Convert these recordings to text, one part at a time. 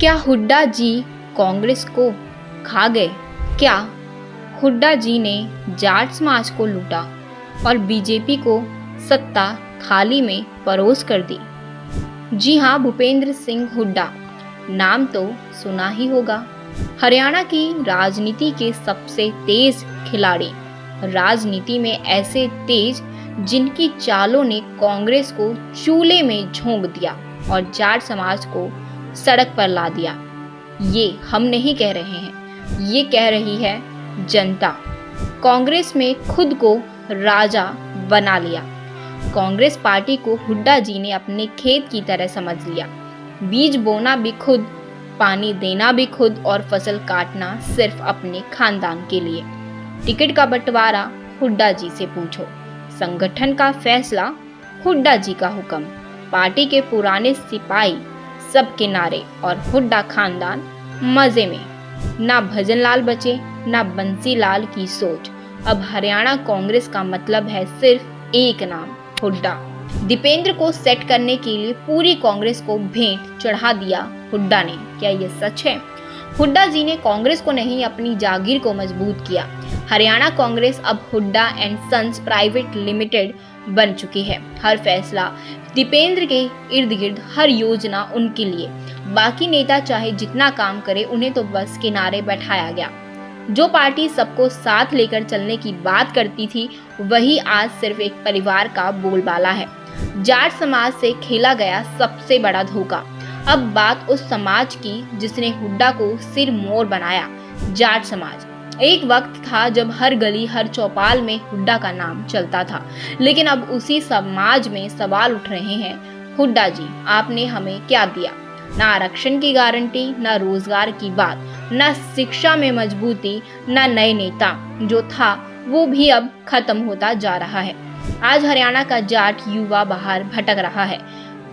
क्या हुड्डा जी कांग्रेस को खा गए? क्या हुड्डा जी ने जाट समाज को लूटा और बीजेपी को सत्ता थाली में परोस कर दी? जी हाँ, भूपेंद्र सिंह हुड्डा नाम तो सुना ही होगा। हरियाणा की राजनीति के सबसे तेज खिलाड़ी, राजनीति में ऐसे तेज जिनकी चालों ने कांग्रेस को चूल्हे में झोंक दिया और जाट समाज को सड़क पर ला दिया। ये हम नहीं कह रहे हैं, ये कह रही है जनता। कांग्रेस में खुद को राजा बना लिया। कांग्रेस पार्टी को हुड्डा जी ने अपने खेत की तरह समझ लिया। बीज बोना भी खुद, पानी देना भी खुद और फसल काटना सिर्फ अपने खानदान के लिए। टिकट का बंटवारा हुड्डा जी से पूछो, संगठन का फैसला हुड्डा जी का हुक्म, पार्टी के पुराने सिपाही सब किनारे और हुड्डा खानदान मजे में। ना भजन लाल बचे, ना बंसी लाल की सोच। अब हरियाणा कांग्रेस का मतलब है सिर्फ एक नाम, हुड्डा। दीपेंद्र को सेट करने के लिए पूरी कांग्रेस को भेंट चढ़ा दिया हुड्डा ने। क्या ये सच है? हुड्डा जी ने कांग्रेस को नहीं, अपनी जागीर को मजबूत किया। हरियाणा कांग्रेस अब Hooda and sons private limited बन चुकी है। हर फैसला दीपेंद्र के इर्द गिर्द, हर योजना उनके लिए। बाकी नेता चाहे जितना काम करे, उन्हें तो बस किनारे बैठाया गया। जो पार्टी सबको साथ लेकर चलने की बात करती थी, वही आज सिर्फ एक परिवार का बोलबाला है। जाट समाज से खेला गया सबसे बड़ा धोखा। अब बात उस समाज की जिसने हुड्डा को सिर मोर बनाया, जाट समाज। एक वक्त था जब हर गली, हर चौपाल में हुड्डा का नाम चलता था, लेकिन अब उसी समाज में सवाल उठ रहे हैं, हुड्डा जी आपने हमें क्या दिया? ना आरक्षण की गारंटी, ना रोजगार की बात, ना शिक्षा में मजबूती, ना नए नेता। जो था वो भी अब खत्म होता जा रहा है। आज हरियाणा का जाट युवा बाहर भटक रहा है,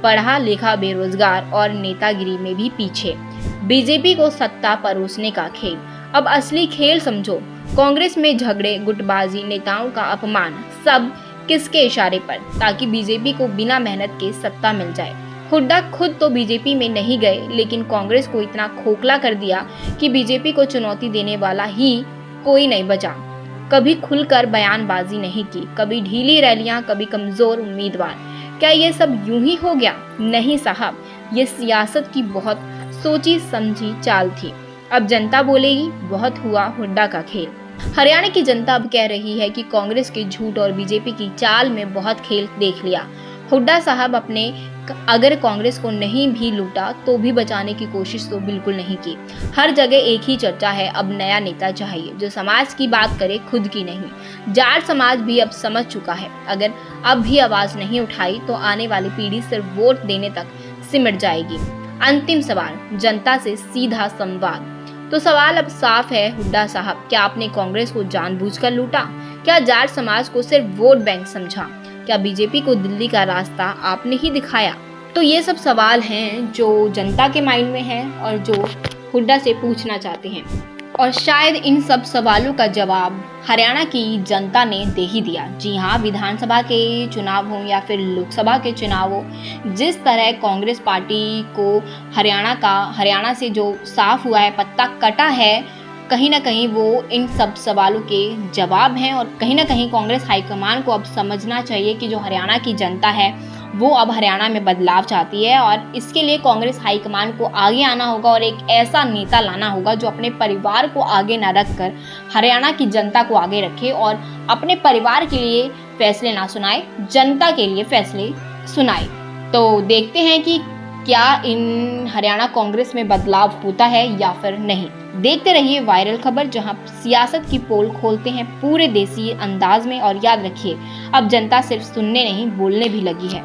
पढ़ा लिखा, बेरोजगार और नेतागिरी में भी पीछे। बीजेपी को सत्ता परोसने का खेल। अब असली खेल समझो, कांग्रेस में झगड़े, गुटबाजी, नेताओं का अपमान, सब किसके इशारे पर? ताकि बीजेपी को बिना मेहनत के सत्ता मिल जाए। हुड्डा खुद तो बीजेपी में नहीं गए, लेकिन कांग्रेस को इतना खोखला कर दिया कि बीजेपी को चुनौती देने वाला ही कोई नहीं बचा। कभी खुलकर बयानबाजी नहीं की, कभी ढीली रैलियां, कभी कमजोर उम्मीदवार। क्या ये सब यूं ही हो गया? नहीं साहब, ये सियासत की बहुत सोची समझी चाल थी। अब जनता बोलेगी, बहुत हुआ हुड्डा का खेल। हरियाणा की जनता अब कह रही है कि कांग्रेस के झूठ और बीजेपी की चाल में बहुत खेल देख लिया। हुड्डा साहब अपने अगर कांग्रेस को नहीं भी लूटा तो भी बचाने की कोशिश तो बिल्कुल नहीं की। हर जगह एक ही चर्चा है, अब नया नेता चाहिए जो समाज की बात करे, खुद की नहीं। जाट समाज भी अब समझ चुका है, अगर अब भी आवाज नहीं उठाई तो आने वाली पीढ़ी सिर्फ वोट देने तक सिमट जाएगी। अंतिम सवाल, जनता से सीधा संवाद। तो सवाल अब साफ है, हुड्डा साहब क्या आपने कांग्रेस को जानबूझकर लूटा? क्या जाट समाज को सिर्फ वोट बैंक समझा? क्या बीजेपी को दिल्ली का रास्ता आपने ही दिखाया? तो ये सब सवाल हैं जो जनता के माइंड में हैं और जो हुड्डा से पूछना चाहते हैं, और शायद इन सब सवालों का जवाब हरियाणा की जनता ने दे ही दिया। जी हाँ, विधानसभा के चुनाव हो या फिर लोकसभा के चुनाव हो, जिस तरह कांग्रेस पार्टी को हरियाणा से जो साफ हुआ है, पत्ता कटा है, कहीं ना कहीं वो इन सब सवालों के जवाब हैं। और कहीं ना कहीं कांग्रेस हाईकमान को अब समझना चाहिए कि जो हरियाणा की जनता है वो अब हरियाणा में बदलाव चाहती है, और इसके लिए कांग्रेस हाईकमान को आगे आना होगा और एक ऐसा नेता लाना होगा जो अपने परिवार को आगे न रखकर हरियाणा की जनता को आगे रखे और अपने परिवार के लिए फैसले ना सुनाए, जनता के लिए फैसले सुनाए। तो देखते हैं कि क्या इन हरियाणा कांग्रेस में बदलाव होता है या फिर नहीं। देखते रहिए वायरल खबर, जहां सियासत की पोल खोलते हैं पूरे देसी अंदाज में। और याद रखिए, अब जनता सिर्फ सुनने नहीं, बोलने भी लगी है।